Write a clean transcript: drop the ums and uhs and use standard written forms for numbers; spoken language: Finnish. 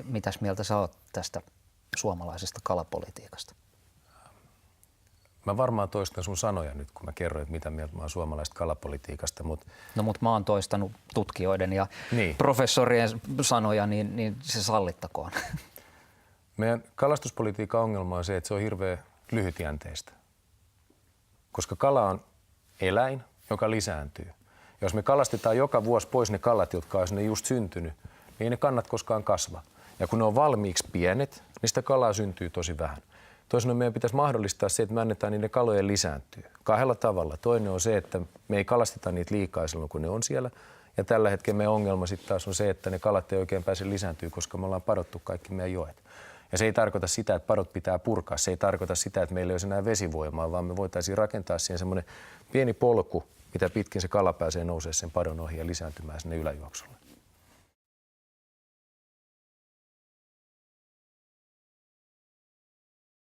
Mitäs mieltä sä oot tästä suomalaisesta kalapolitiikasta? Mä varmaan toistan sun sanoja nyt, kun mä kerroin, että mitä mieltä mä oon suomalaisesta kalapolitiikasta. Mutta mä oon toistanut tutkijoiden ja professorien sanoja, niin se sallittakoon. Meidän kalastuspolitiikan ongelma on se, että se on hirveän lyhytjänteistä. Koska kala on eläin, joka lisääntyy. Jos me kalastetaan joka vuosi pois ne kalat, jotka on sinne just syntynyt, niin ei ne kannat koskaan kasva. Ja kun ne on valmiiksi pienet, niin sitä kalaa syntyy tosi vähän. Toisaalta meidän pitäisi mahdollistaa se, että me annetaan niiden kalojen lisääntyä. Kahdella tavalla. Toinen on se, että me ei kalasteta niitä liikaa silloin, kun ne on siellä. Ja tällä hetkellä meidän ongelma sitten taas on se, että ne kalat ei oikein pääse lisääntyä, koska me ollaan padottu kaikki meidän joet. Ja se ei tarkoita sitä, että padot pitää purkaa. Se ei tarkoita sitä, että meillä ei olisi enää vesivoimaa, vaan me voitaisiin rakentaa siihen semmoinen pieni polku, mitä pitkin se kala pääsee nousemaan sen padon ohi ja lisääntymään sinne yläjuoksulle.